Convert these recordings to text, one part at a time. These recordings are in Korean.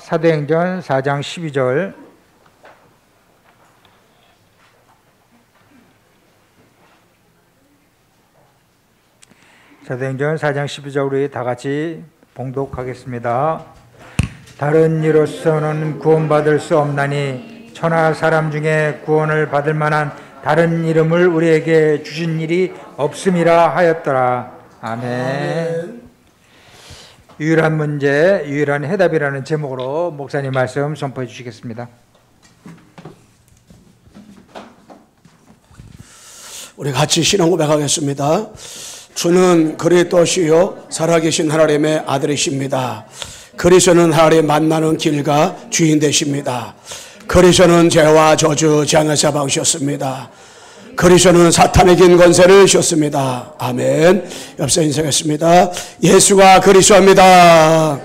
사도행전 4장 12절. 사도행전 4장 12절 우리 다 같이 봉독하겠습니다. 다른 이로서는 구원받을 수 없나니 천하 사람 중에 구원을 받을 만한 다른 이름을 우리에게 주신 일이 없음이라 하였더라. 아멘. 유일한 문제, 유일한 해답이라는 제목으로 목사님 말씀 선포해 주시겠습니다. 우리 같이 신앙 고백하겠습니다. 주는 그리스도시요 살아계신 하나님의 아들이십니다. 그리스도는 하나님 만나는 길과 주인 되십니다. 그리스도는 죄와 저주 재앙에서 박으셨습니다. 그리스도는 사탄의 긴 권세를 주셨습니다. 아멘. 옆서 인사하겠습니다. 예수가 그리스도입니다.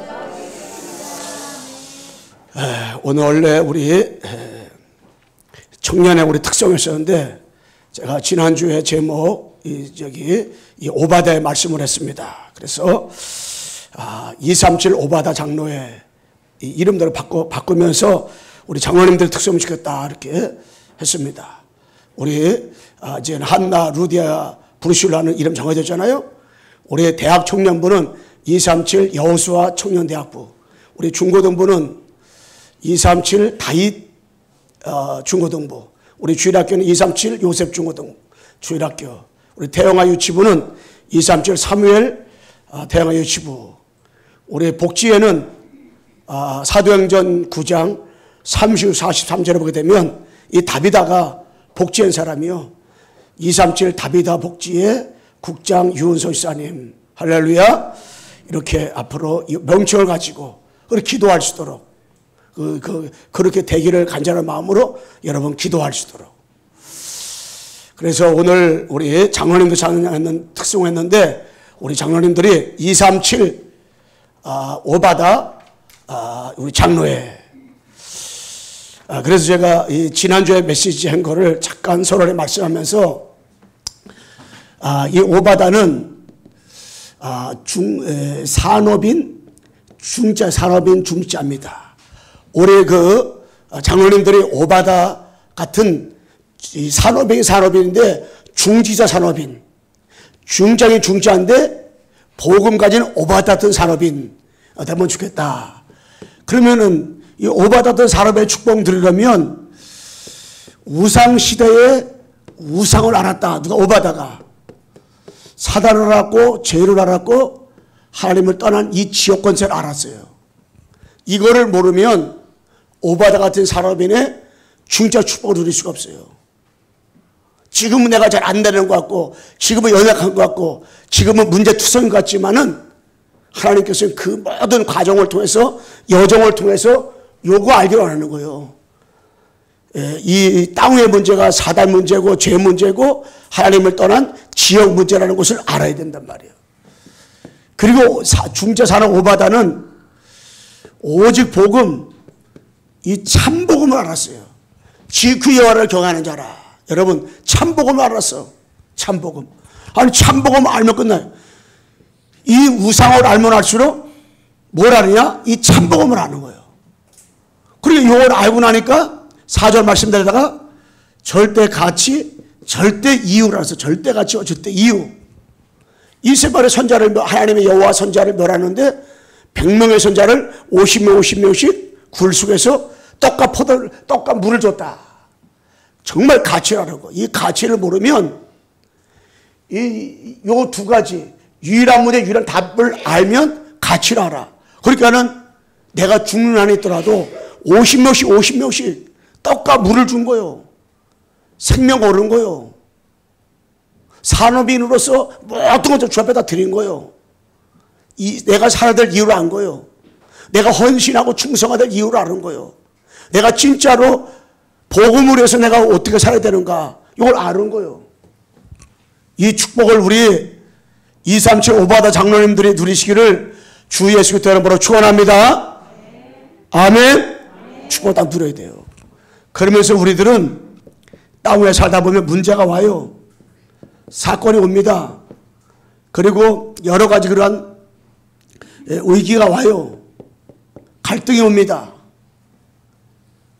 오늘 원래 우리 청년의 우리 특성이었었는데 제가 지난주에 제목 이 오바다의 말씀을 했습니다. 그래서 237 오바다 장로의 이름대로 바꾸면서 우리 장로님들 특성을 지켰다 이렇게 했습니다. 우리 이제 한나, 루디아, 브루실라는 이름 정해졌잖아요. 우리 대학 청년부는 237 여호수아 청년대학부, 우리 중고등부는 237 다윗 중고등부, 우리 주일학교는 237 요셉 중고등 주일학교, 우리 태영아 유치부는 237 사무엘 태영아 유치부, 우리 복지회는 사도행전 9장 30, 43절에 보게 되면 이 다비다가 복지한 사람이요. 237 다비다 복지회 국장 유은소 지사님, 할렐루야. 이렇게 앞으로 명칭을 가지고 그렇게 기도할 수 있도록 그렇게 되기를 간절한 마음으로 여러분 기도할 수 있도록. 그래서 오늘 우리 장로님도 장로님 특송했는데 우리 장로님들이 237 오바다 우리 장로회. 그래서 제가 이 지난주에 메시지 한 거를 잠깐 서론에 말씀하면서 이 오바다는 산업인 중자, 산업인 중자입니다. 올해 그 장로님들이 오바다 같은 이 산업인인데 중지자 산업인, 중장이 중자인데 복음 가진 오바다 같은 산업인 되면 좋겠다. 그러면은 이 오바다 같은 산업의 축복 들으려면 우상 시대에 우상을 알았다. 누가 오바다가 사단을 알았고 죄를 알았고 하나님을 떠난 이 지옥 권세를 알았어요. 이거를 모르면 오바다 같은 산업인의 중자 축복을 누릴 수가 없어요. 지금은 내가 잘 안 되는 것 같고 지금은 연약한 것 같고 지금은 문제투성인 것 같지만은 하나님께서는 그 모든 과정을 통해서 여정을 통해서 요거 알기로 하는 거예요. 이 땅의 문제가 사단 문제고 죄 문제고 하나님을 떠난 지역 문제라는 것을 알아야 된단 말이에요. 그리고 중자산업 오바다는 오직 복음, 이 참복음을 알았어요. 그 여호와를 경외하는 자라. 여러분 참복음을 알았어. 참복음. 아니 참복음 알면 끝나요. 이 우상을 알면 알수록 뭘 아느냐? 이 참복음을 아는 거예요. 그리고 이걸 알고 나니까 4절 말씀대로다가 절대 가치, 절대 이유라서 절대 가치와 절대 이유. 이세발의 선자를 하나님의 여호와 선자를 멸하는데 100명의 선자를 50명씩 굴속에서 떡과 물을 줬다. 정말 가치를 알고 이 가치를 모르면 요 두 가지 유일한 문제 유일한 답을 알면 가치를 알아. 그러니까는 내가 죽는 한이 있더라도 50명씩 떡과 물을 준 거예요. 생명 오른 거예요. 산업인으로서 모든 것을 주 앞에다 드린 거예요. 내가 살아야 될 이유를 안 거예요. 내가 헌신하고 충성해야 될 이유를 아는 거예요. 내가 진짜로 복음을 위해서 내가 어떻게 살아야 되는가 이걸 아는 거예요. 이 축복을 우리 237 오바다 장로님들이 누리시기를 주 예수 그리스도 이름으로 축원합니다. 아멘. 축복 다 누려야 돼요. 그러면서 우리들은 땅 위에 살다 보면 문제가 와요. 사건이 옵니다. 그리고 여러 가지 그러한 위기가 와요. 갈등이 옵니다.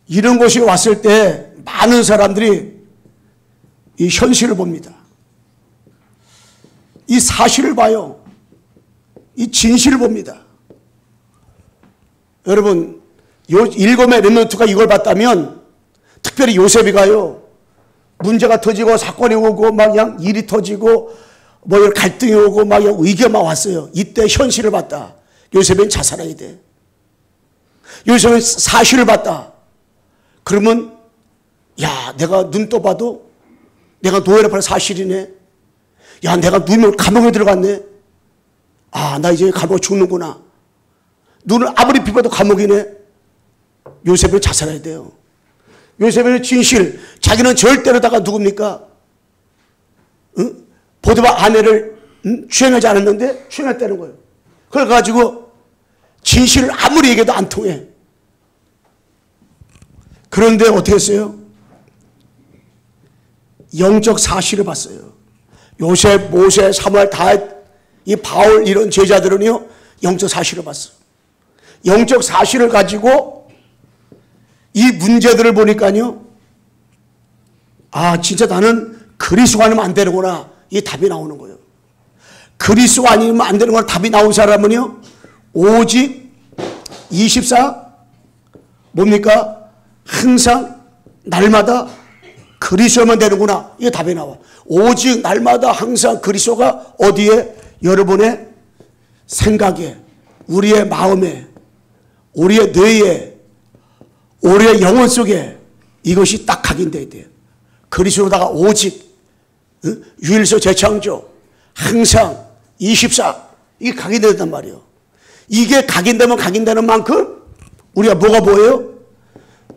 이런 것이 왔을 때 많은 사람들이 이 현실을 봅니다. 이 사실을 봐요. 이 진실을 봅니다. 여러분, 일곱의 렘넌트가 이걸 봤다면, 특별히 요셉이 가요, 문제가 터지고 사건이 오고 막 그냥 일이 터지고 뭐 갈등이 오고 막 위기가 막 왔어요. 이때 현실을 봤다. 요셉은 자살해야 돼. 요셉은 사실을 봤다. 그러면 야, 내가 눈 떠봐도 내가 노예를 팔 사실이네. 야, 내가 누면 감옥에 들어갔네. 아, 나 이제 감옥에 죽는구나. 눈을 아무리 비봐도 감옥이네. 요셉은 자살해야 돼요. 요셉의 진실, 자기는 절대로다가 누굽니까? 응? 보드바 아내를 추행하지 않았는데 추행했다는 거예요. 그래가지고 진실을 아무리 얘기해도 안 통해. 그런데 어떻게 했어요? 영적 사실을 봤어요. 요셉, 모세, 사무엘, 다윗, 이 바울 이런 제자들은요, 영적 사실을 봤어요. 영적 사실을 가지고 이 문제들을 보니까요, 아, 진짜 나는 그리스도가 아니면 안 되는구나. 이 답이 나오는 거예요. 그리스도가 아니면 안 되는구나. 답이 나온 사람은요, 오직 24 뭡니까? 항상 날마다 그리스도만 되는구나. 이게 답이 나와. 오직 날마다 항상 그리스도가 어디에? 여러분의 생각에, 우리의 마음에, 우리의 뇌에, 우리의 영혼 속에 이것이 딱 각인되어야 돼요. 그리스도다가 오직 유일서 재창조 항상 24 이게 각인된단 말이에요. 이게 각인되면 각인되는 만큼 우리가 뭐가 보여요?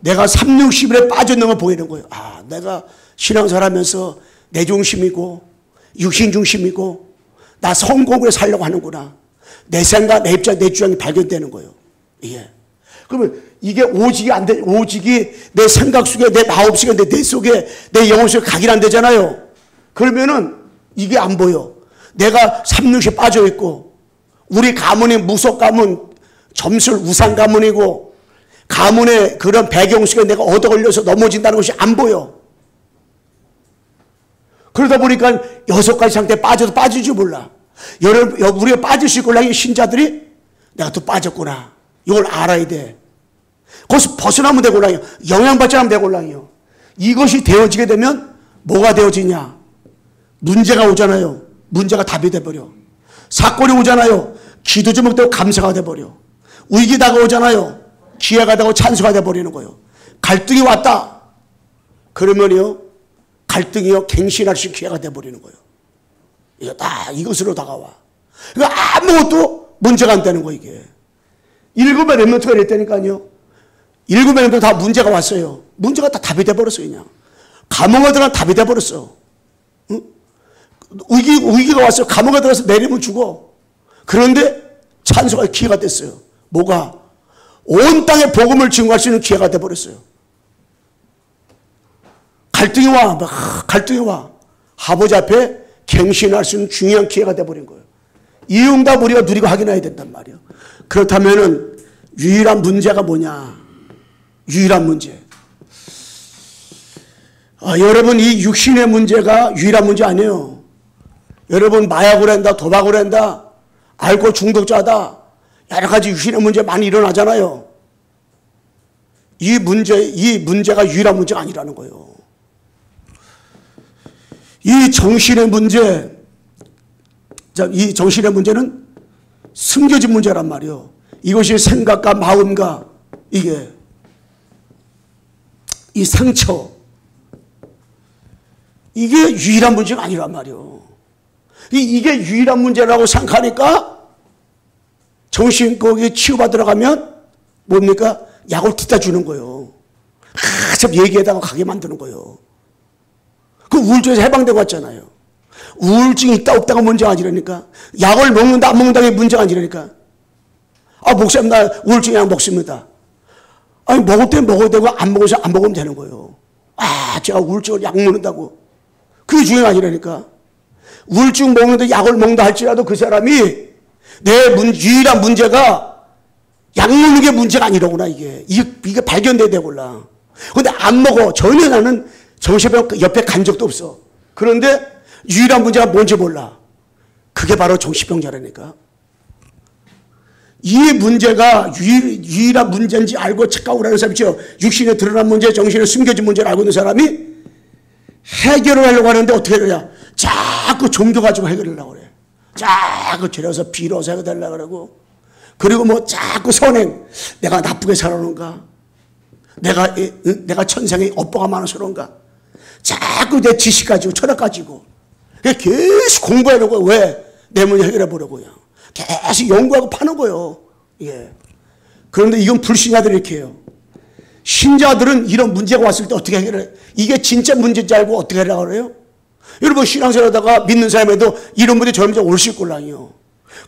내가 360일에 빠져있는 거 보이는 거예요. 아, 내가 신앙생활하면서 내 중심이고 육신 중심이고 나 성공을 살려고 하는구나. 내 생각, 내 입장, 내 주장이 발견되는 거예요. 예. 그러면 이게 오직이 안 돼. 오직이 내 생각 속에, 내 마음 속에, 내 속에, 내 영혼 속에 각인 안 되잖아요. 그러면은 이게 안 보여. 내가 360에 빠져 있고, 우리 가문이 무속 가문, 점술 우상 가문이고, 가문의 그런 배경 속에 내가 얻어 걸려서 넘어진다는 것이 안 보여. 그러다 보니까 6가지 상태에 빠져도 빠질지 몰라. 여러분, 우리가 빠질 수 있고, 신자들이 내가 또 빠졌구나. 이걸 알아야 돼. 거기서 벗어나면 되골랑이요. 영향받지 않으면 되골랑이요. 이것이 되어지게 되면 뭐가 되어지냐? 문제가 오잖아요. 문제가 답이 돼버려. 사건이 오잖아요. 기도 제목되고 감사가 돼버려. 위기 다가오잖아요. 기회가 되고 찬스가 돼버리는 거예요. 갈등이 왔다. 그러면요, 갈등이요, 갱신할 수 있는 기회가 돼버리는 거예요. 이거 다 이것으로 다가와. 그러니까 아무것도 문제가 안 되는 거예요, 이게. 7의 렘넌트가 이랬다니까요. 7의 렘넌트 다 문제가 왔어요. 문제가 다 답이 돼버렸어요, 그냥. 감옥에 들어가 답이 돼버렸어. 응? 위기가 왔어요. 감옥에 들어가서 내리면 죽어. 그런데 찬스가 기회가 됐어요. 뭐가? 온 땅에 복음을 증거할 수 있는 기회가 돼버렸어요. 갈등이 와. 갈등이 와. 아버지 앞에 갱신할 수 있는 중요한 기회가 돼버린 거예요. 이 응답 우리가 누리고 확인해야 된단 말이에요. 그렇다면은 유일한 문제가 뭐냐? 유일한 문제. 여러분, 이 육신의 문제가 유일한 문제 아니에요. 여러분, 마약을 한다, 도박을 한다, 알코올 중독자다, 여러 가지 육신의 문제 많이 일어나잖아요. 이 문제가 유일한 문제가 아니라는 거예요. 이 정신의 문제, 이 정신의 문제는 숨겨진 문제란 말이에요. 이것이 생각과 마음과 이게 이 상처, 이게 유일한 문제가 아니란 말이에요. 이게 유일한 문제라고 생각하니까 정신 거기에 치유받으러 가면 뭡니까? 약을 뒷다 주는 거예요. 한참 얘기하다가 가게 만드는 거예요. 그 우울증에서 해방되고 왔잖아요. 우울증이 있다 없다가 문제가 아니라니까. 약을 먹는다 안 먹는다가 문제가 아니라니까. 아, 목사님 나 우울증 약 먹습니다. 아니, 먹을 때 먹어야 되고 안 먹어서 안 먹으면 되는 거예요. 아, 제가 우울증을 약 먹는다고. 그게 중요한 아니라니까. 우울증 먹는데 약을 먹는다 할지라도 그 사람이 내 유일한 문제가 약 먹는 게 문제가 아니로구나, 이게. 이게 발견돼야 되구나. 근데 안 먹어. 전혀 나는 정신병 옆에 간 적도 없어. 그런데 유일한 문제가 뭔지 몰라. 그게 바로 정신병자라니까. 이 문제가 유일한 문제인지 알고 착각을 하는 사람이 있죠. 육신에 드러난 문제, 정신에 숨겨진 문제를 알고 있는 사람이 해결을 하려고 하는데 어떻게 그러냐. 자꾸 종교 가지고 해결을 하려고 그래. 자꾸 줄여서 빌어서 해결하려고 그러고. 그리고 뭐 자꾸 선행. 내가 나쁘게 살아오는가? 내가 천상에 업보가 많아서 그런가? 자꾸 내 지식 가지고 철학 가지고. 계속 공부하려고. 왜? 내 문제 해결해 보려고요. 계속 연구하고 파는 거예요. 예. 그런데 이건 불신자들이 이렇게 해요. 신자들은 이런 문제가 왔을 때 어떻게 해결해? 이게 진짜 문제인지 알고 어떻게 하려고 그래요? 여러분 신앙생활하다가 믿는 사람에도 이런 문제 저런 문제 올 수 있을걸랑요.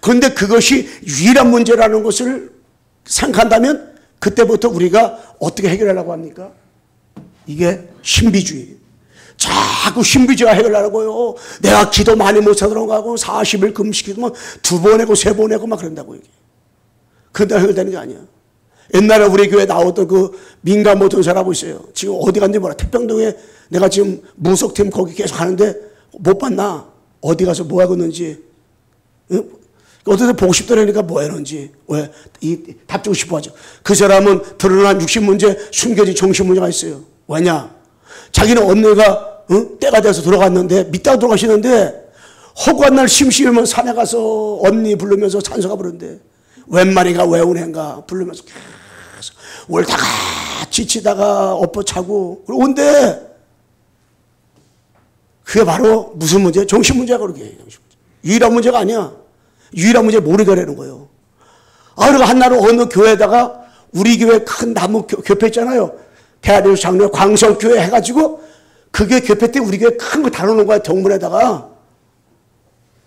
그런데 그것이 유일한 문제라는 것을 생각한다면 그때부터 우리가 어떻게 해결하려고 합니까? 이게 신비주의. 자꾸 신비주의가 해결하려고요. 내가 기도 많이 못해서 그런가 하고 40일 금식기도 막 2번 하고 3번 하고 막 그런다고 이게. 그런데 해결되는 게 아니야. 옛날에 우리 교회 나왔던 그 민간 모터사라고 있어요. 지금 어디 갔는지 몰라. 태평동에 내가 지금 무속팀 거기 계속 하는데 못 봤나? 어디 가서 뭐 하고 있는지. 응? 어디서 보고 싶더라니까 뭐 하는지. 왜? 답 주고 싶어 하죠. 그 사람은 드러난 육신 문제, 숨겨진 정신 문제가 있어요. 왜냐? 자기는 언니가 때가 돼서 들어갔는데 믿다가 들어가시는데 허구한 날 심심하면 산에 가서 언니 부르면서 찬송가 부르는데 웬 말인가 왜 운행가 부르면서 계속 울다가 지치다가 엎어차고 온데 그게 바로 무슨 문제? 정신 문제가 그러게. 유일한 문제가 아니야. 유일한 문제 모르게 하려는 거예요. 그리고 한날은 어느 교회에다가 우리 교회 큰 나무 교회 있잖아요. 대한민국 장로 광성교회 해가지고 그게 교회 때 우리 교회 큰 거 다루는 거야. 동문에다가.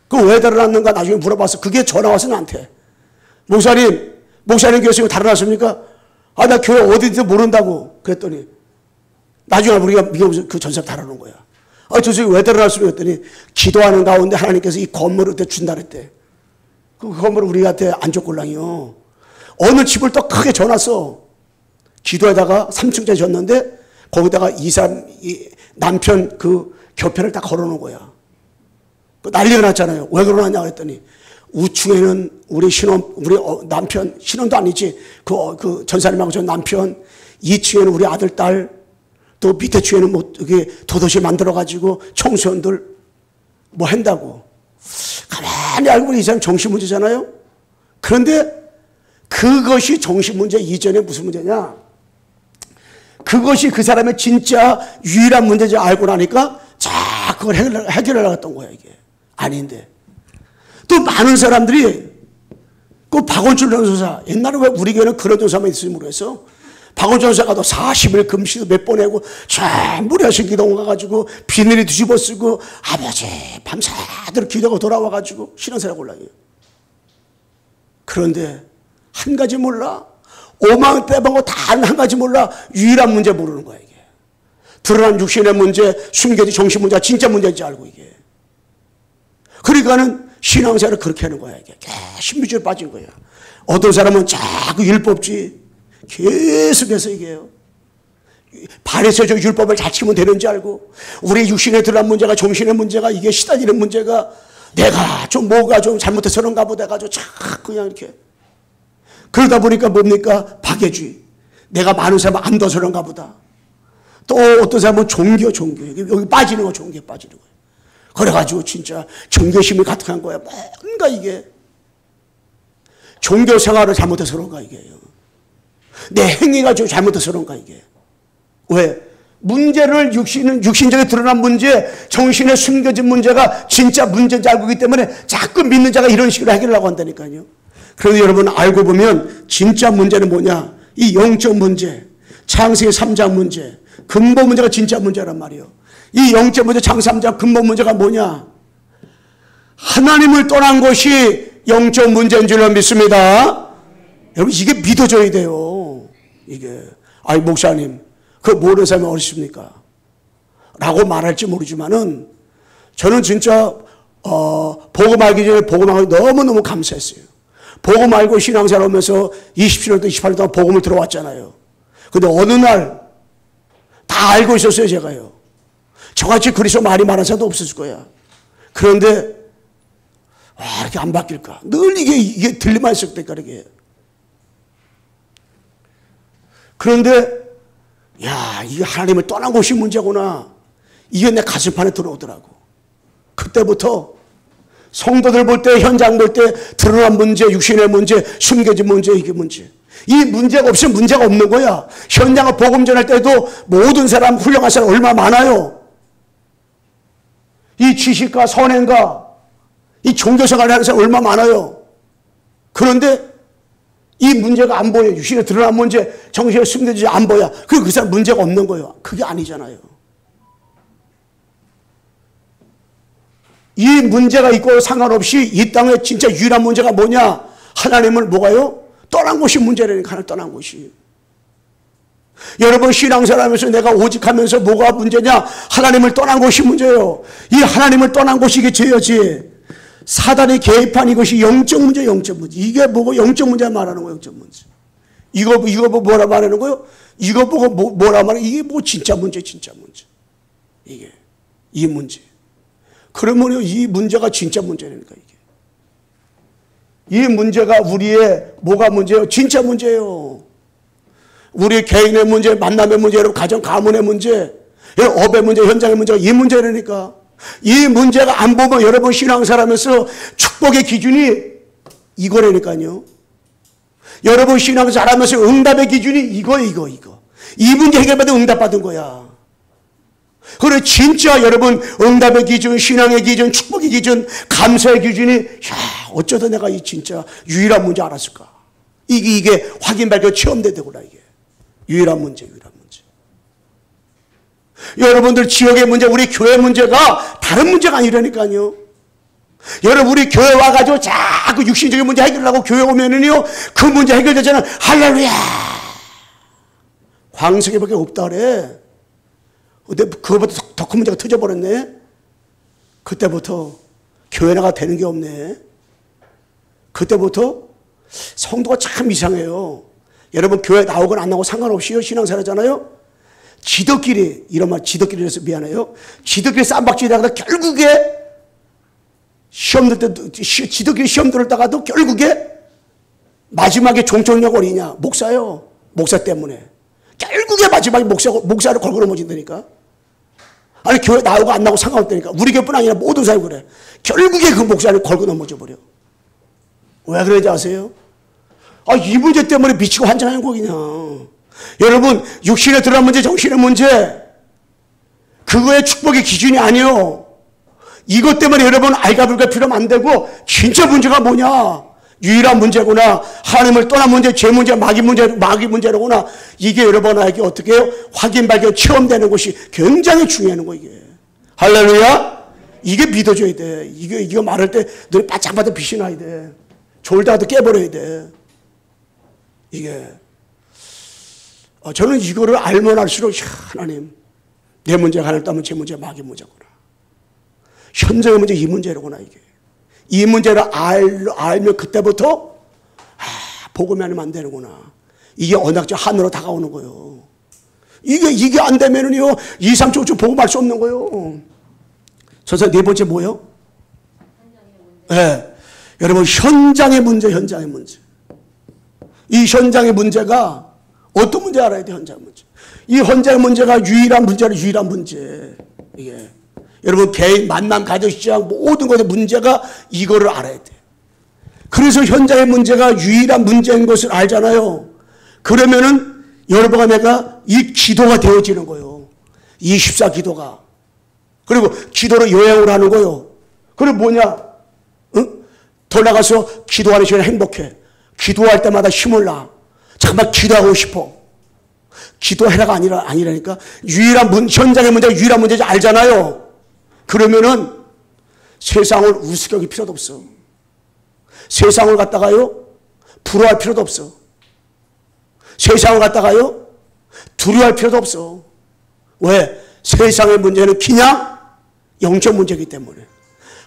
그 왜 다뤄놨는가 나중에 물어봤어. 그게 전화 와서 나한테. 목사님 교수님 다뤄놨습니까? 나 교회 어딘지 모른다고. 그랬더니 나중에 우리가 그 전사 다루는 거야. 교수님 왜 다뤄놨습니까? 그랬더니 기도하는 가운데 하나님께서 이 건물을 그때 준다 그랬대. 그 건물을 우리한테 안 줬걸랑이요. 어느 집을 또 크게 줘놨어. 기도에다가 3층짜리 줬는데 거기다가 이 남편 그 교편을 딱 걸어놓은 거야. 난리가 났잖아요. 왜 그러냐 그랬더니 우층에는 우리 남편, 신혼도 아니지. 그 전사님하고 저 남편, 2층에는 우리 아들, 딸, 또 밑에 층에는 뭐, 이게 도도시 만들어가지고 청소년들 뭐 한다고. 가만히 알고 보니 이 사람 정신문제잖아요? 그런데 그것이 정신문제 이전에 무슨 문제냐? 그것이 그 사람의 진짜 유일한 문제인지 알고 나니까 자, 그걸 해결하려고 했던 거야, 이게. 아닌데. 또 많은 사람들이 그 박원춘 전도사, 옛날에 왜 우리 교회는 그런 전도사만 있을지 모르겠어. 박원춘 전도사가 또 40일 금식도 몇 번 하고 전부 여신 기도 가가지고 비닐이 뒤집어 쓰고 아버지 밤새도록 기도하고 돌아와가지고 신앙생활 올라요. 그런데 한 가지 몰라. 5만 빼먹고 다 한 가지 몰라. 유일한 문제 모르는 거야 이게. 드러난 육신의 문제, 숨겨진 정신 문제가 진짜 문제인지 알고 이게. 그러니까는 신앙생활을 그렇게 하는 거야 이게. 신비주의에 빠진 거야. 어떤 사람은 자꾸 율법주의 계속해서 얘기해요. 발에서 저 율법을 잘 지키면 되는지 알고 우리 육신에 드러난 문제가 정신의 문제가 이게 시달리는 문제가 내가 좀 뭐가 좀 잘못해서 그런가 보다 해가지고 자꾸 그냥 이렇게 그러다 보니까 뭡니까? 박애주의. 내가 많은 사람 안 둬서 그런가 보다. 또 어떤 사람은 종교. 여기 빠지는 거 종교에 빠지는 거예요. 그래가지고 진짜 종교심이 가득한 거야. 뭔가 이게. 종교 생활을 잘못해서 그런가 이게. 내 행위가 좀 잘못해서 그런가 이게. 왜? 문제를 육신적에 드러난 문제, 정신에 숨겨진 문제가 진짜 문제인지 알고 있기 때문에 자꾸 믿는 자가 이런 식으로 해결하려고 한다니까요. 그래서 여러분 알고 보면 진짜 문제는 뭐냐? 이 영적 문제, 창세기 3장 문제, 근본 문제가 진짜 문제란 말이에요. 이 영적 문제, 창세기 3장 근본 문제가 뭐냐? 하나님을 떠난 것이 영적 문제인 줄로 믿습니다. 여러분 이게 믿어져야 돼요. 이게. 목사님 그 모르는 사람이 어디십니까? 라고 말할지 모르지만은 저는 진짜 복음하기 전에 복음하기 너무너무 감사했어요. 복음 알고 신앙생활 하면서 27년 동안 28년 동안 복음을 들어왔잖아요. 근데 어느 날 다 알고 있었어요, 제가요. 저같이 그리스도 말이 많은 사람도 없었을 거야. 그런데 왜 이렇게 안 바뀔까? 늘 이게 들리만 있었다니까, 이게. 그런데 야, 이게 하나님을 떠난 것이 문제구나. 이게 내 가슴판에 들어오더라고. 그때부터 성도들 볼 때, 현장 볼 때 드러난 문제, 육신의 문제, 숨겨진 문제, 이게 문제. 이 문제가 없으면 문제가 없는 거야. 현장을 복음 전할 때도 모든 사람, 훌륭한 사람 얼마나 많아요. 이 지식과 선행과 이 종교생활을 하는 사람 얼마나 많아요. 그런데 이 문제가 안 보여. 육신에 드러난 문제, 정신에 숨겨지지 안 보여. 그 사람 문제가 없는 거예요. 그게 아니잖아요. 이 문제가 있고 상관없이 이 땅에 진짜 유일한 문제가 뭐냐? 하나님을 뭐가요? 떠난 것이 문제라니까. 하나님 떠난 것이. 여러분 신앙생활하면서 내가 오직하면서 뭐가 문제냐? 하나님을 떠난 것이 문제예요. 이 하나님을 떠난 것이 이게 죄였지. 사단이 개입한 이것이 영적 문제, 영적 문제. 이게 뭐고 영적 문제 말하는 거예요, 영적 문제. 이거 보고 뭐라 말하는 거예요? 이거 보고 뭐라 말하는 이게 뭐 진짜 문제, 진짜 문제. 이게 이 문제. 그러면 이 문제가 진짜 문제라니까 이게. 이 문제가 우리의 뭐가 문제예요? 진짜 문제예요. 우리 개인의 문제, 만남의 문제, 여러분 가정 가문의 문제, 여러분 업의 문제, 현장의 문제가 이 문제라니까. 이 문제가 안 보면 여러분 신앙생활하면서 축복의 기준이 이거라니까요. 여러분 신앙생활하면서 응답의 기준이 이거. 이 문제 해결받으면 응답받은 거야. 그래 진짜 여러분 응답의 기준, 신앙의 기준, 축복의 기준, 감사의 기준이 야 어쩌다 내가 이 진짜 유일한 문제 알았을까. 이게 확인 발견 체험되더구나 이게. 유일한 문제. 여러분들 지역의 문제, 우리 교회 문제가 다른 문제가 아니라니까요. 여러분 우리 교회 와가지고 자꾸 육신적인 문제 해결하고 교회 오면은요 그 문제 해결되잖아. 할렐루야. 광석이밖에 없다 그래. 근데 그거보다 더 큰 문제가 터져버렸네. 그때부터 교회 나가 되는 게 없네. 그때부터 성도가 참 이상해요. 여러분 교회 나오거나 안 나오고 상관없이요 신앙생활하잖아요. 지들끼리 이런 말 지들끼리라서 미안해요. 지들끼리 쌈박질하다가 결국에 시험 들 때도 지들끼리 시험 들었다가도 결국에 마지막에 종착역 어디냐? 목사요. 목사 때문에 결국에 마지막에 목사를 걸고 넘어진다니까. 아니 교회 나오고 안 나오고 상관없다니까. 우리 교회뿐 아니라 모든 사람이 그래. 결국에 그 목사를 걸고 넘어져 버려. 왜 그러지 아세요? 이 문제 때문에 미치고 환장하는 거 그냥. 여러분 육신에 들어간 문제, 정신의 문제 그거의 축복의 기준이 아니요. 이것 때문에 여러분 알가불가 필요하면 안 되고 진짜 문제가 뭐냐? 유일한 문제구나. 하나님을 떠난 문제, 죄 문제, 마귀 문제로구나. 이게 여러분에게 어떻게 해요? 확인 발견 체험되는 것이 굉장히 중요한 거 이게. 할렐루야. 이게 믿어줘야 돼. 이거 말할 때 눈이 바짝바짝 빛이 나야 돼. 졸다가도 깨버려야 돼. 이게. 저는 이거를 알면 알수록 하나님 내 문제가 하나님 따면 제 문제 마귀 문제구나. 현장의 문제 이 문제로구나 이게. 이 문제를 알면 그때부터 복음이 아니면 안 되는구나. 이게 언약적 하늘로 다가오는 거예요. 이게 안 되면은요 2, 3, 4, 5 복음할 수 없는 거예요. 선생님 네 번째 뭐예요? 네. 여러분 현장의 문제. 이 현장의 문제가 어떤 문제 알아야 돼? 현장 문제. 이 현장의 문제가 유일한 문제. 이게 여러분 개인 만남 가정시장 모든 것의 문제가 이거를 알아야 돼. 그래서 현장의 문제가 유일한 문제인 것을 알잖아요. 그러면은 여러분과 내가 이 기도가 되어지는 거예요. 24 기도가. 그리고 기도로 요양을 하는 거예요. 그리고 뭐냐? 응? 더 나가서 기도하는 시간에 행복해. 기도할 때마다 힘을 나. 잠깐만 기도하고 싶어. 기도해라가 아니라니까. 현장의 문제가 유일한 문제인지 알잖아요. 그러면은 세상을 우습게 여길 필요도 없어. 세상을 갖다가요 부러워할 필요도 없어. 세상을 갖다가요 두려워할 필요도 없어. 왜? 세상의 문제는 그냥 영적 문제이기 때문에.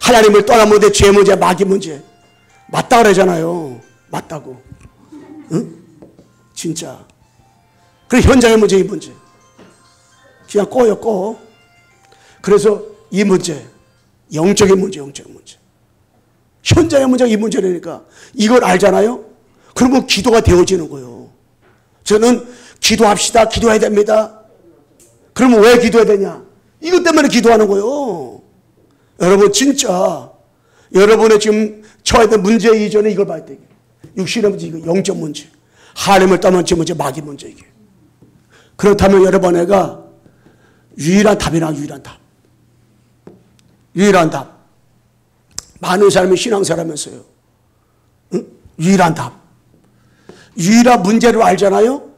하나님을 떠난 문제, 죄 문제, 마귀 문제 맞다 그러잖아요. 맞다고. 응? 진짜. 그래, 현장의 문제, 이 문제. 그냥 꺼요, 꺼. 그래서 이 문제, 영적인 문제, 영적인 문제. 현장의 문제가 이 문제라니까. 이걸 알잖아요? 그러면 기도가 되어지는 거예요. 저는 기도합시다, 기도해야 됩니다. 그러면 왜 기도해야 되냐? 이것 때문에 기도하는 거예요. 여러분, 진짜 여러분의 지금 처해야 될 문제 이전에 이걸 봐야 돼. 육신의 문제, 이거 영적 문제. 하나님을 떠넘친 문제, 마귀 문제, 이게. 그렇다면 여러분, 애가 유일한 답이나 유일한 답. 유일한 답. 많은 사람이 신앙사라면서요. 응? 유일한 답. 유일한 문제를 알잖아요.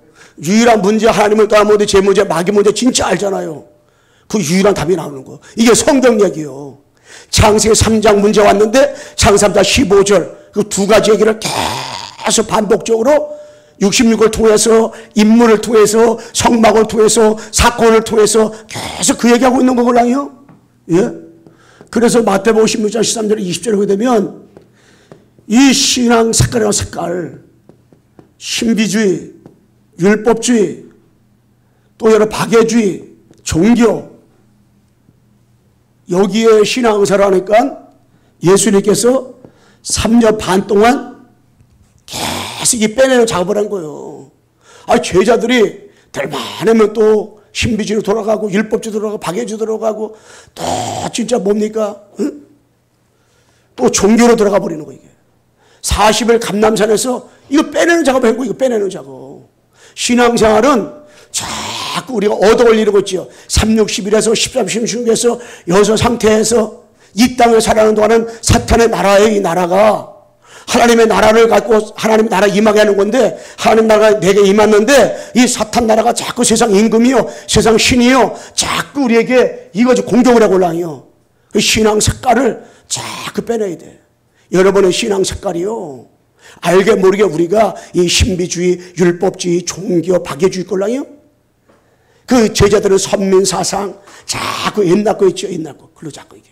유일한 문제, 하나님을 떠난 문제, 제 문제, 마귀 문제 진짜 알잖아요. 그 유일한 답이 나오는 거. 이게 성경 얘기예요. 창세기 3장 문제 왔는데 창세기 3장 15절 그 두 가지 얘기를 계속 반복적으로 66을 통해서 인물을 통해서 성막을 통해서 사건을 통해서 계속 그 얘기하고 있는 거거든요. 예? 그래서 마태복음 16장 13절 20절에 보게 되면 이 신앙 색깔이라는 색깔, 신비주의, 율법주의, 또 여러 박애주의, 종교, 여기에 신앙사라니까 예수님께서 3년 반 동안 계속 이 빼내는 작업을 한 거예요. 제자들이 될 만하면 또 신비주의로 돌아가고 율법주의로 돌아가고 박애주의로 돌아가고 또 진짜 뭡니까? 응? 또 종교로 들어가 버리는 거예요. 이게 40일 감람산에서 이거 빼내는 작업을 한 거예요. 이거 빼내는 작업. 신앙생활은 자꾸 우리가 얻어올 이루고 있죠. 360일에서 13, 16에서 여섯 상태에서 이 땅을 살아가는 동안은 사탄의 나라예요. 이 나라가 하나님의 나라를 갖고 하나님의 나라 임하게 하는 건데 하나님 나라가 내게 임했는데 이 사탄 나라가 자꾸 세상 임금이요 세상 신이요 자꾸 우리에게 이거 공격을 하고 올라요. 그 신앙 색깔을 자꾸 빼내야 돼. 여러분의 신앙 색깔이요 알게 모르게 우리가 이 신비주의, 율법주의, 종교, 박애주의 꼴랑이요. 그 제자들은 선민사상 자꾸 옛날 거 있죠. 옛날 거. 글로 자꾸 이게.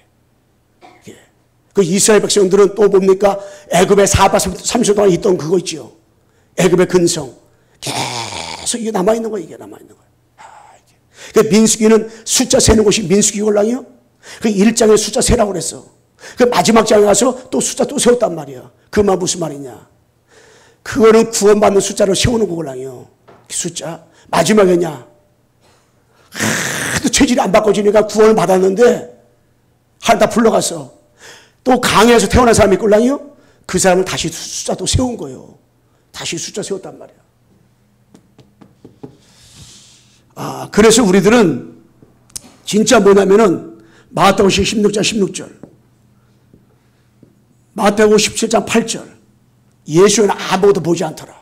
그 이스라엘 백성들은 또 뭡니까? 애굽에 30년 동안 있던 그거 있죠. 애굽의 근성. 계속 이게 남아있는 거예요. 이게 남아있는 거예요. 그 민수기는 숫자 세는 곳이 민수기 꼴랑이요. 그 1장에 숫자 세라고 그랬어. 그 마지막 장에 가서 또 숫자 또 세웠단 말이야. 그 말 무슨 말이냐. 그거는 구원받는 숫자를 세우는 거걸랑이요. 그 숫자. 마지막에냐. 또 체질이 안 바꿔지니까 구원을 받았는데 하나 다 불러갔어. 또 강에서 태어난 사람이 있걸랑이요. 그 사람을 다시 숫자 또 세운 거예요. 다시 숫자 세웠단 말이야. 그래서 우리들은 진짜 뭐냐면은 마태복음 16장 16절 마태복음 17장 8절 예수는 아무것도 보지 않더라.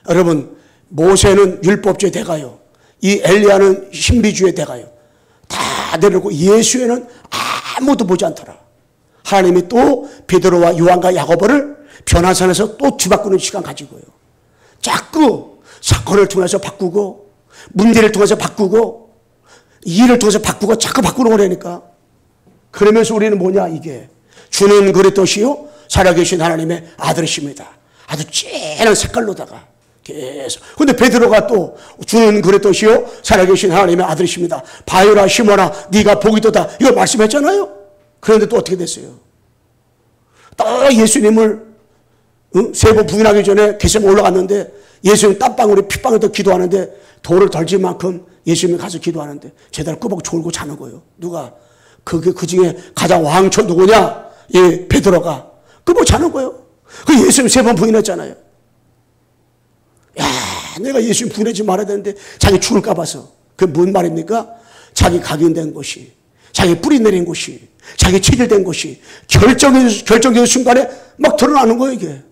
여러분 모세는 율법주의 대가요. 이 엘리야는 신비주의 대가요. 다 내려놓고 예수에는 아무것도 보지 않더라. 하나님이 또 베드로와 요한과 야고보를 변화산에서 또 뒤바꾸는 시간 가지고요. 자꾸 사건을 통해서 바꾸고 문제를 통해서 바꾸고 일을 통해서 바꾸고 자꾸 바꾸는 거라니까. 그러면서 우리는 뭐냐 이게 주는 그리스도시요 살아계신 하나님의 아들이십니다. 아주 진한 색깔로다가 계속. 근데 베드로가 또 주는 그리스도시요 살아계신 하나님의 아들이십니다. 바요라 시몬아 네가 복이도다 이걸 말씀했잖아요. 그런데 또 어떻게 됐어요? 또 예수님을 세 번 부인하기 전에 겟세마네 올라갔는데 예수님 땀방울에 핏방울에 기도하는데 돌을 덜질 만큼 예수님이 가서 기도하는데 제대로 꾸벅 졸고 자는 거예요. 누가? 그 중에 가장 왕초 누구냐? 예, 베드로가 꾸벅 자는 거예요. 그 예수님 세 번 부인했잖아요. 야, 내가 예수님 부인하지 말아야 되는데 자기 죽을까 봐서. 그게 뭔 말입니까? 자기 각인된 곳이 자기 뿌리 내린 곳이 자기 체질된 곳이 결정적인 순간에 막 드러나는 거예요 이게.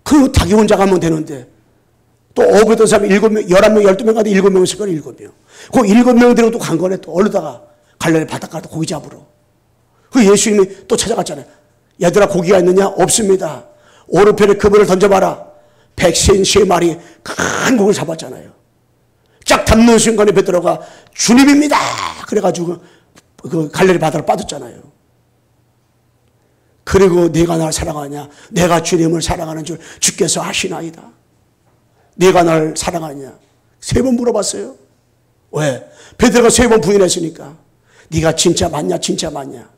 그 자기 혼자 가면 되는데 또 억울했던 사람이 7명, 11명, 12명 가도 7명 있을 거예요 7명. 그 7명 데리고 또 간 거네 또 얼르다가 갈릴리 바닷가로 고기 잡으러. 그 예수님이 또 찾아갔잖아요. 얘들아 고기가 있느냐? 없습니다. 오른편에 그물을 던져봐라. 백신 3마리 큰 고기를 잡았잖아요. 쫙 담는 순간에 베드로가 주님입니다. 그래가지고 그 갈릴리 바다로 빠졌잖아요. 그리고 네가 날 사랑하냐? 내가 주님을 사랑하는 줄 주께서 아시나이다. 네가 날 사랑하냐? 3번 물어봤어요. 왜? 베드로가 3번 부인했으니까. 네가 진짜 맞냐? 진짜 맞냐?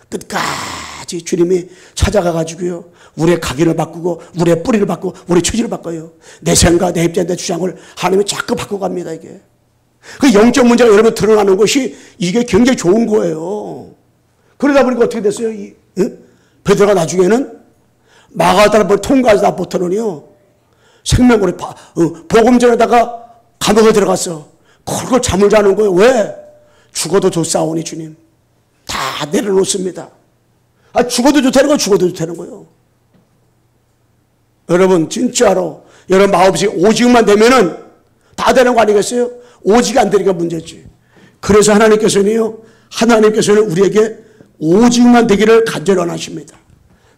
끝까지 주님이 찾아가가지고요, 우리의 각인을 바꾸고 우리의 뿌리를 바꾸고 우리의 처지를 바꿔요. 내 생각, 내 입장, 내 주장을 하나님이 자꾸 바꿔갑니다. 이게 그 영적 문제가 여러분 드러나는 것이 이게 굉장히 좋은 거예요. 그러다 보니까 어떻게 됐어요? 베드로가 나중에는 마가다라를 통과하다 보터는요, 생명고리 복음 전에다가 감옥에 들어갔어. 그걸 잠을 자는 거예요. 왜? 죽어도 좋사오니 주님. 다 내려놓습니다. 죽어도 좋다는 거, 죽어도 좋다는 거예요. 여러분, 진짜로 여러분 마음씨 오직만 되면은 다 되는 거 아니겠어요? 오직이 안 되니까 문제지. 그래서 하나님께서는 우리에게 오직만 되기를 간절히 원하십니다.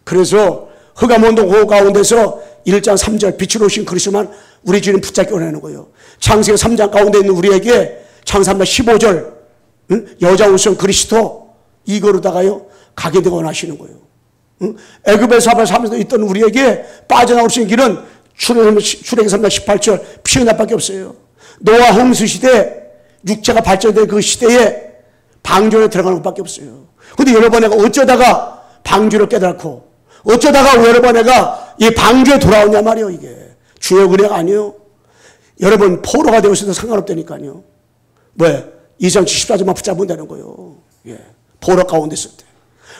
그래서 흑암온도 그 가운데서 1장 3절 빛으로 오신 그리스도만 우리 주님 붙잡기 원하는 거예요. 창세기 3장 가운데 있는 우리에게 창세기 15절 여자 우선 그리스도 이거로다가요 가게 되고 원하시는 거예요. 애굽에서 사면서 있던 우리에게 빠져나올 수 있는 길은 출애굽기 3장 18절 피어나밖에 없어요. 노아 홍수 시대 육체가 발전된 그 시대에 방주에 들어가는 것밖에 없어요. 근데 여러분 내가 어쩌다가 방주를 깨닫고 어쩌다가 여러분 내가 이 방주에 돌아오냐 말이에요. 이게 주의 은혜가 아니에요. 여러분 포로가 되었어도 상관없다니까요. 왜? 2장 74절만 붙잡으면 되는 거예요. 예. 포로 가운데 있을 때.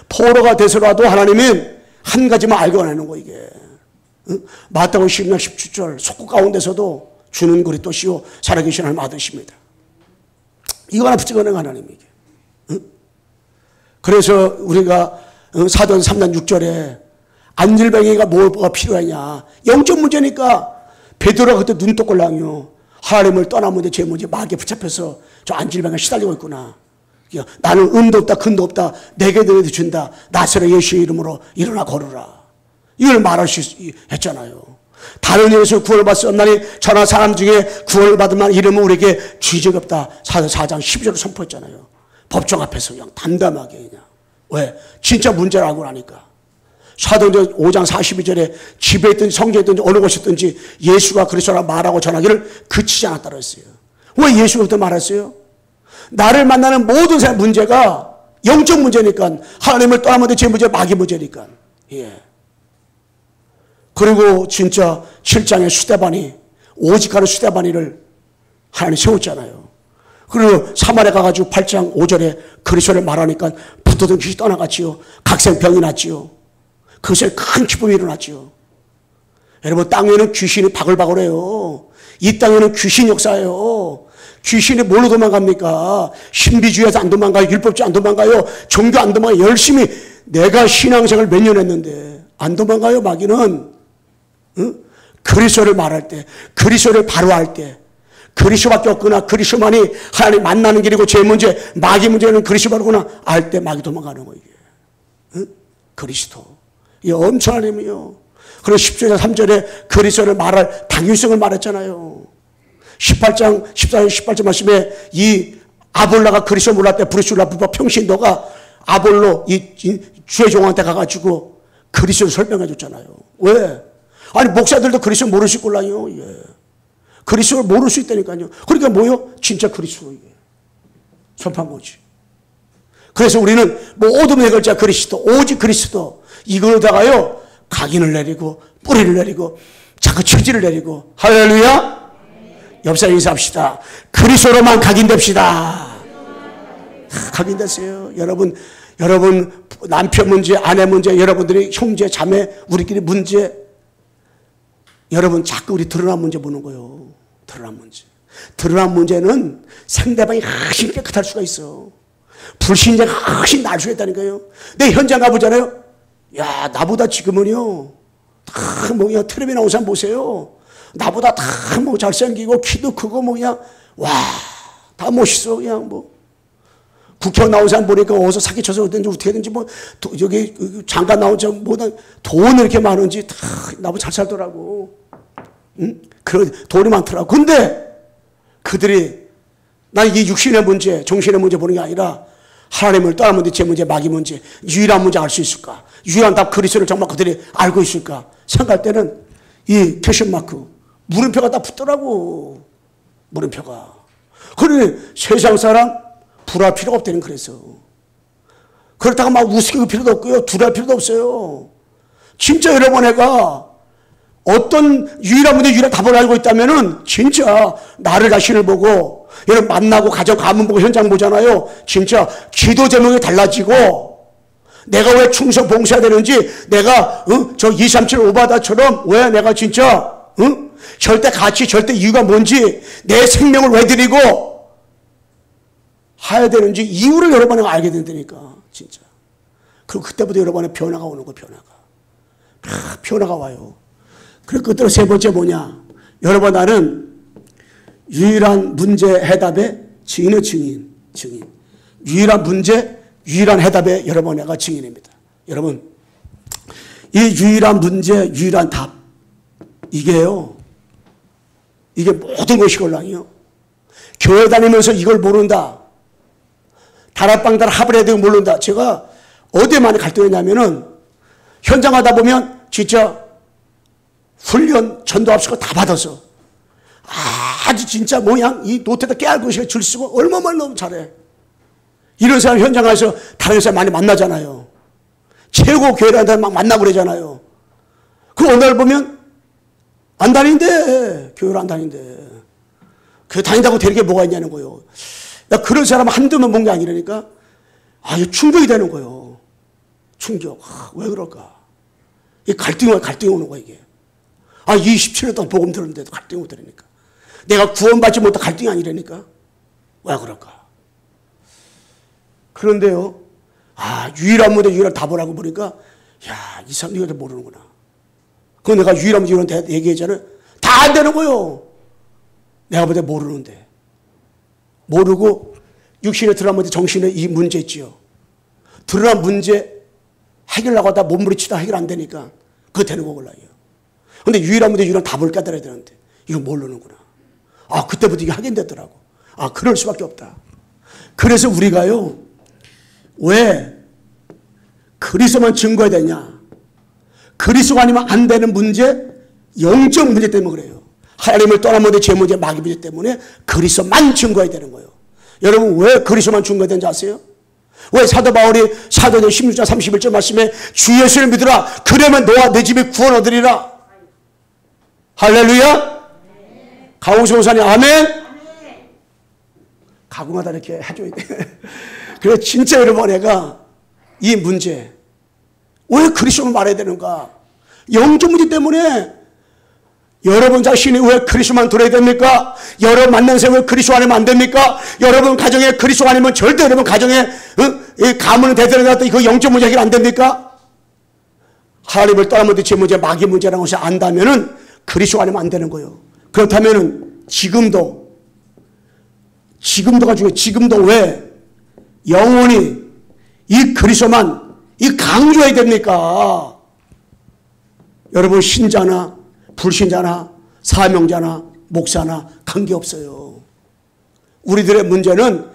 포로가 돼서라도 하나님은 한 가지만 알고 하는 거 이게. 마태복음 10장 17절 속국 가운데서도 주는 그리스도시요 살아계신 하나님 아드십니다. 이거 하나 붙잡아낸 하나님 이게. 그래서 우리가 사도행 3장 6절에 안질뱅이가 뭐가 필요하냐. 영적 문제니까 베드로가 그때 눈독걸랑이요. 하나님을 떠나면 제 문제 마귀에 붙잡혀서 저 안질뱅이가 시달리고 있구나. 나는 은도 없다 근도 없다 내게 너희도 준다. 나사렛 예수의 이름으로 일어나 걸으라. 이걸 말할 수 했잖아요. 다른 일에서 구원을 받았나니 저나 사람 중에 구원을 받을 만한 이름은 우리에게 주의적 없다. 4장 12절을 선포했잖아요. 법정 앞에서 그냥 담담하게 그냥. 왜? 진짜 문제를 알고 나니까. 사도행전 5장 42절에 집에 있든지 성전에 있든지 어느 곳에 있든지 예수가 그리스도라 말하고 전하기를 그치지 않았다 그랬어요. 왜 예수가 그때 말했어요? 나를 만나는 모든 사람 문제가 영적 문제니까 하나님을 떠나면 제 문제 마귀 문제니까. 예. 그리고 진짜 7장의 수데바니 오직하는 수데바니를 하나님 세웠잖아요. 그리고 사마리아 가가지고 8장 5절에 그리스도를 말하니까 붙었던 귀신이 떠나갔지요. 각생병이 났지요. 그것에 큰 기쁨이 일어났지요. 여러분 땅에는 귀신이 바글바글해요. 이 땅에는 귀신 역사예요. 귀신이 뭘로 도망갑니까? 신비주의에서 안 도망가요. 율법주의 안 도망가요. 종교 안 도망가요. 열심히 내가 신앙생활 몇 년 했는데 안 도망가요. 마귀는. 그리스도를 말할 때 그리스도를 바로 할 때 그리스도밖에 없구나. 그리스도만이 하나님 만나는 길이고 제 문제 마귀 문제는 그리스도구나 알 때 마귀 도망가는 거예요. 그리스도. 이 엄청난 힘이요. 그리고 10절 3절에 그리스도를 말할 당위성을 말했잖아요. 18장 14절 18절 말씀에 이 아볼라가 그리스도 몰랐을 때 브루스라 부바 평신 너가 아볼로 이 주의 종한테 가가지고 그리스도를 설명해 줬잖아요. 왜? 아니 목사들도 그리스도 모를 수 있걸라요. 예. 그리스도를 모를 수 있다니까요. 그러니까 뭐요? 진짜 그리스도 이게 선포한 거지. 그래서 우리는 모든 해결자 그리스도 오직 그리스도 이걸로다가요 각인을 내리고 뿌리를 내리고 자꾸 처지를 내리고 할렐루야. 옆 사람 인사합시다. 그리스도로만 각인됩시다. 각인됐어요. 여러분 남편 문제 아내 문제 여러분들이 형제 자매 우리끼리 문제 여러분 자꾸 우리 드러난 문제 보는 거예요. 드러난 문제. 드러난 문제는 상대방이 훨씬 깨끗할 수가 있어. 불신자가 훨씬 나을 수가 있다니까요. 내 현장 가보잖아요. 야 나보다 지금은요 다 뭐냐 텔레비 나온 사람 보세요. 나보다 다 뭐 잘생기고 키도 크고 뭐 그냥 와 다 멋있어. 그냥 뭐 국회의원 나온 사람 보니까 어디서 사기쳐서 어든지 어떻게 해든지 뭐 여기 장관 나온 사람 뭐다 돈 이렇게 많은지 다 나보다 잘 살더라고. 응? 그런 돈이 많더라고. 근데 그들이 난 이 육신의 문제 정신의 문제 보는 게 아니라 하나님을 떠난 문제, 제 문제, 마귀 문제, 유일한 문제 알 수 있을까? 유일한 답 그리스도를 정말 그들이 알고 있을까? 생각할 때는 이 퀘션마크, 물음표가 다 붙더라고. 물음표가. 그러니 세상 사람 불할 필요가 없다는 그래서. 그렇다고 막 우습게 필요도 없고요. 두려울 필요도 없어요. 진짜 여러분 애가 어떤 유일한 문제, 유일한 답을 알고 있다면은 진짜 나를 자신을 보고 여러분 만나고 가정 가문 보고 현장 보잖아요. 진짜 기도 제목이 달라지고 내가 왜 충성 봉사해야 되는지 내가 저 237 오바다처럼 왜 내가 진짜 절대 가치 절대 이유가 뭔지 내 생명을 왜 드리고 해야 되는지 이유를 여러분이 알게 된다니까 진짜. 그리고 그때부터 여러분의 변화가 오는 거예요. 변화가 와요. 그리고 끝으로 세 번째 뭐냐? 여러분 나는 유일한 문제 해답의 증인의 증인. 유일한 문제, 유일한 해답의 여러분 내가 증인입니다. 여러분 이 유일한 문제, 유일한 답 이게요. 이게 모든 것이 곤란이요. 교회 다니면서 이걸 모른다. 다락방 합을 해야 되고 모른다. 제가 어디에 많이 갈등했냐면은 현장 하다 보면 진짜 훈련 전도합시고 다 받아서 아주 진짜 모양 이 노트에다 깨알고 줄 쓰고 얼마나 너무 잘해. 이런 사람 현장 가서 다른 사람 많이 만나잖아요. 최고 교회라는 막 만나고 그러잖아요. 그 어느 날 보면 안 다닌대. 교회를 안 다닌대. 교회 다닌다고 되는 게 뭐가 있냐는 거예요. 나 그런 사람 한두 명 본 게 아니라니까 이거 충격이 되는 거예요. 충격. 왜 그럴까? 이 갈등이 오는 거야 이게. 27년 동안 복음 들었는데도 갈등이 못 들으니까. 내가 구원받지 못한 갈등이 아니라니까. 왜 그럴까? 그런데요. 유일한 문제 유일한 답을 하고 보니까 이 사람 이거 모르는구나. 그거 내가 유일한 문제 유일한 얘기했잖아요. 다 안 되는 거예요. 내가 볼 때 모르는데. 모르고 육신에 드러난 문제 정신에 이 문제 있지요. 드러난 문제 해결하고 하다 몸부림치다 해결 안 되니까 그거 되는 거걸라요. 근데 유일한 문제 유일한 답을 깨달아야 되는데 이거 모르는구나. 그때부터 이게 확인됐더라고. 그럴 수밖에 없다. 그래서 우리가요. 왜 그리스도만 증거해야 되냐. 그리스도가 아니면 안 되는 문제, 영적 문제 때문에 그래요. 하나님을 떠난 문제, 제 문제, 마귀 문제 때문에 그리스도만 증거해야 되는 거예요. 여러분 왜 그리스도만 증거해야 되는지 아세요? 왜 사도 바울이 사도행전 16장 31절 말씀에 주 예수를 믿으라. 그러면 너와 내 집이 구원 얻으리라. 할렐루야. 강홍수 목사님 아멘. 가공하다 이렇게 해줘야 돼. 그래 진짜 여러분 애가 이 문제 왜 그리스도를 말해야 되는가? 영적 문제 때문에 여러분 자신이 왜 그리스도만 들어야 됩니까? 여러분 만난 사람 왜 그리스도 아니면 안 됩니까? 여러분 가정에 그리스도 아니면 절대 여러분 가정에 가문은 대대로 그 영적 문제 해결 안 됩니까? 하나님을 떠난 문제, 제 문제, 마귀 문제라는 것을 안다면은 그리스도 아니면 안 되는 거예요. 그렇다면은 지금도가 중요해요. 지금도 왜 영원히 이 그리스도만 강조해야 됩니까? 여러분 신자나 불신자나 사명자나 목사나 관계없어요. 우리들의 문제는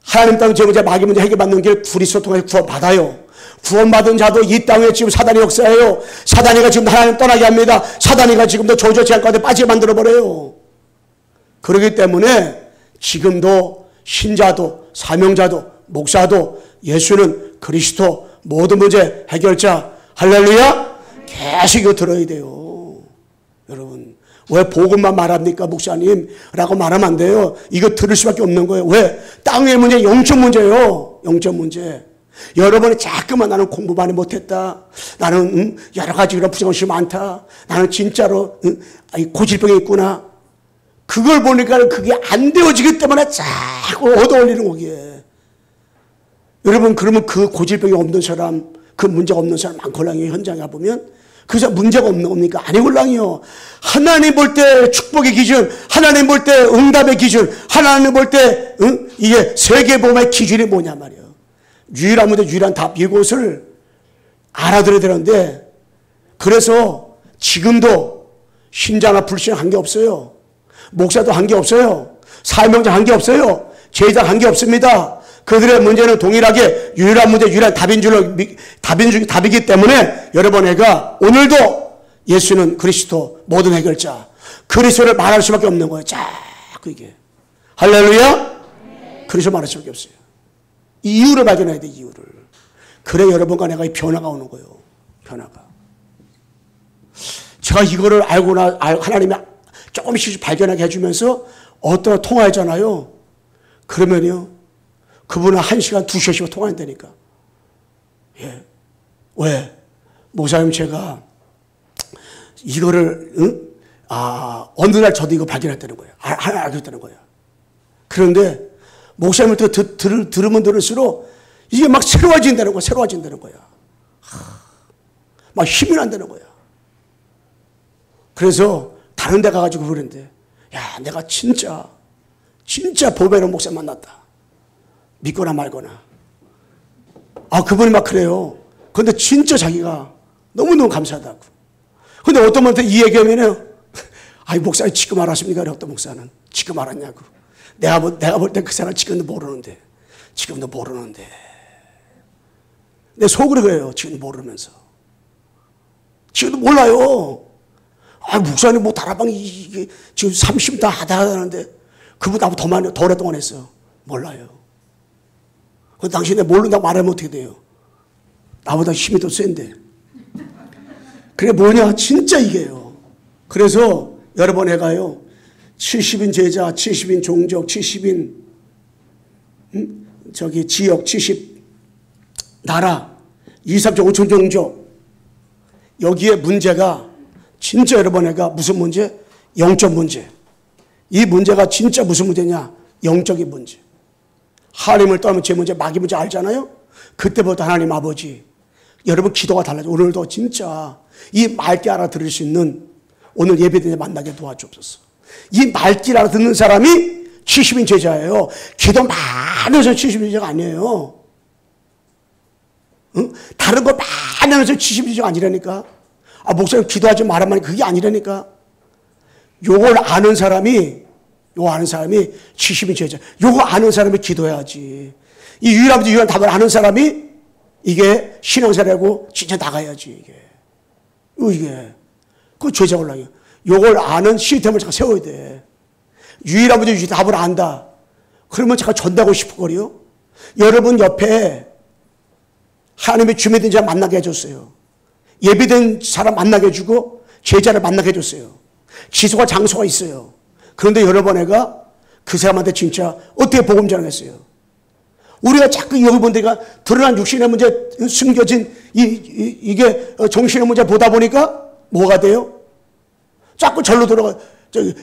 하나님 땅 제 문제 마귀 문제 해결받는 길 그리스도 통해서 구원받아요. 구원받은 자도 이 땅에 지금 사단이 역사해요. 사단이가 지금 하나님 떠나게 합니다. 사단이가 지금도 조조 제한 가운데 빠지게 만들어버려요. 그렇기 때문에 지금도 신자도 사명자도 목사도 예수는 그리스도 모든 문제 해결자 할렐루야 계속 이거 들어야 돼요. 여러분 왜 복음만 말합니까 목사님? 라고 말하면 안 돼요. 이거 들을 수밖에 없는 거예요. 왜? 땅의 문제 영적 문제예요. 영적 문제. 여러분이 자꾸만 나는 공부 많이 못했다. 나는 여러 가지 이런 부정것이 많다. 나는 진짜로 고질병이 있구나. 그걸 보니까 그게 안 되어지기 때문에 자꾸 얻어올리는 거기에. 여러분 그러면 그 고질병이 없는 사람 그 문제가 없는 사람 많걸랑이 현장에 가보면 그 사람 문제가 없는 겁니까? 아니걸랑이요. 하나님 볼 때 축복의 기준, 하나님 볼 때 응답의 기준, 하나님 볼 때 이게 세계복음의 기준이 뭐냐 말이에요. 유일한 문제, 유일한 답 이것을 알아들어야 되는데 그래서 지금도 신자나 불신자 관계없어요. 목사도 관계없어요. 사명자 관계없어요. 제자 관계없습니다. 그들의 문제는 동일하게 유일한 문제, 유일한 답이기 때문에 여러분, 애가 오늘도 예수는 그리스도 모든 해결자, 그리스도를 말할 수밖에 없는 거예요. 자꾸 이게. 할렐루야? 그리스도 말할 수밖에 없어요. 이 이유를 발견해야 돼, 이유를. 그래 여러분과 내가 이 변화가 오는 거예요. 변화가. 제가 이거를 알고나 하나님이 조금씩 발견하게 해주면서 어떤 통화하잖아요. 그러면요, 그분은 1시간, 2시간 통화한다니까. 예. 왜? 목사님, 제가 이거를, 어느 날 저도 이거 발견했다는 거예요. 하나 알게 됐다는 거예요. 그런데 목사님을 들으면 들을수록 이게 막 새로워진다는 거야. 새로워진다는 거야. 막 힘이 난다는 거야. 그래서 다른 데 가가지고 그러는데, 야, 내가 진짜 보배로운 목사 만났다. 믿거나 말거나. 그분이 막 그래요. 근데 진짜 자기가 너무너무 감사하다고. 근데 어떤 분한테 이 얘기하면은, 목사님 지금 알았습니까? 어떤 목사는. 지금 알았냐고. 내가 볼 때 그 사람 지금도 모르는데. 내 속으로 그래요. 지금도 모르면서. 지금도 몰라요. 목사님 다락방 이게 지금 30년 다 하다하는데 그분 나보다 더 많이, 더 오랫동안 했어. 몰라요. 당신 내 모른다고 말하면 어떻게 돼요? 나보다 힘이 더 센데. 그게 뭐냐? 진짜 이게요. 그래서 여러분, 애가요, 70인 제자, 70인 종족, 70인 지역, 70 나라, 2, 3종, 5천 종족. 여기에 문제가 진짜 여러분, 애가 무슨 문제? 영적 문제. 이 문제가 진짜 무슨 문제냐? 영적인 문제. 하나님을 떠나면 제 문제, 마귀 문제 알잖아요? 그때부터 하나님 아버지, 여러분 기도가 달라져. 오늘도 진짜 이 말귀 알아들을 수 있는 오늘 예배드리는 만나게 도와주옵소서. 이 말귀를 알아듣는 사람이 70인 제자예요. 기도 많이 해서 70인 제자가 아니에요. 응? 다른 거 많이 해서 70인 제자가 아니라니까. 목사님 기도하지 말아만 그게 아니라니까. 요걸 아는 사람이 70인 제자. 요거 아는 사람이 기도해야지. 이 유일한 답을 아는 사람이 이게 신앙생활하고 진짜 나가야지, 이게. 그 제자 올라요. 요걸 아는 시스템을 잠깐 세워야 돼. 유일한 답을 안다. 그러면 잠깐 전다고 싶어거려. 여러분 옆에 하나님의 준비된 자 만나게 해줬어요. 예비된 사람 만나게 해주고 제자를 만나게 해줬어요. 지소가 장소가 있어요. 그런데 여러분, 애가 그 사람한테 진짜 어떻게 복음 전하겠어요? 우리가 자꾸 여기 본 데가 드러난 육신의 문제, 숨겨진 이게 정신의 문제 보다 보니까 뭐가 돼요? 자꾸 절로 들어가.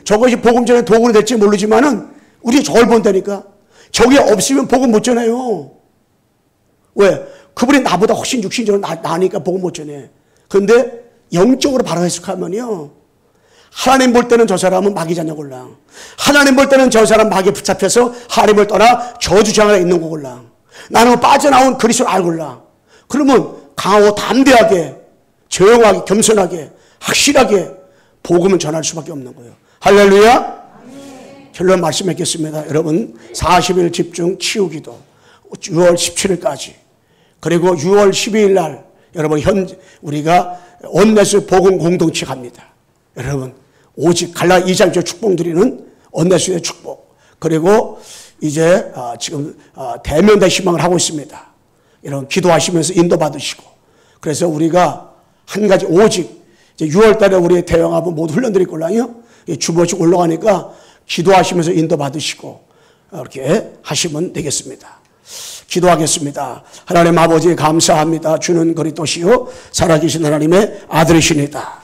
저것이 복음 전에 도구는 될지 모르지만은 우리 저걸 본다니까. 저게 없으면 복음 못 전해요. 왜? 그분이 나보다 훨씬 육신적으로 나니까 복음 못 전해. 그런데 영적으로 바로 해석하면요, 하나님 볼 때는 저 사람은 마귀 자녀 골랑. 하나님 볼 때는 저 사람 마귀에 붙잡혀서 하나님을 떠나 저주장 안에 있는 거골랑. 나는 빠져나온 그리스도를 알골랑. 그러면 강하고 담대하게, 조용하게, 겸손하게, 확실하게 복음을 전할 수밖에 없는 거예요. 할렐루야. 결론 말씀하겠습니다. 여러분, 40일 집중 치유기도 6월 17일까지, 그리고 6월 12일 날 여러분 우리가 온네스 복음 공동체 갑니다. 여러분, 오직 갈라 2장째 축복 드리는 온네스의 축복. 그리고 이제 지금 대면대 희망을 하고 있습니다. 여러분 기도하시면서 인도받으시고. 그래서 우리가 한 가지, 오직 이제 6월 달에 우리의 대형합은 모두 훈련드릴 걸랑요. 주보씩 올라가니까 기도하시면서 인도받으시고 이렇게 하시면 되겠습니다. 기도하겠습니다. 하나님 아버지 감사합니다. 주는 그리스도시요 살아계신 하나님의 아들이시니다.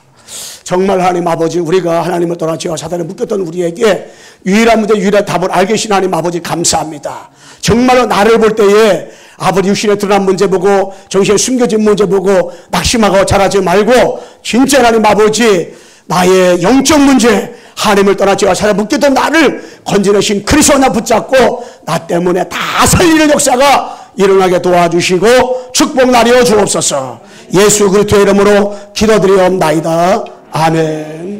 정말 하나님 아버지, 우리가 하나님을 떠나 죄와 사단에 묶였던 우리에게 유일한 문제, 유일한 답을 알게 하신 하나님 아버지 감사합니다. 정말로 나를 볼 때에 아버지 육신에 드러난 문제 보고 정신에 숨겨진 문제 보고 낙심하고 자라지 말고 진짜 하나님 아버지, 나의 영적 문제, 하나님을 떠나 죄와 사단에 묶였던 나를 건져내신 그리스도 나 붙잡고 나 때문에 다 살리는 역사가 일어나게 도와주시고 축복 나려 주옵소서. 예수 그리스도의 이름으로 기도드리옵나이다. 아멘.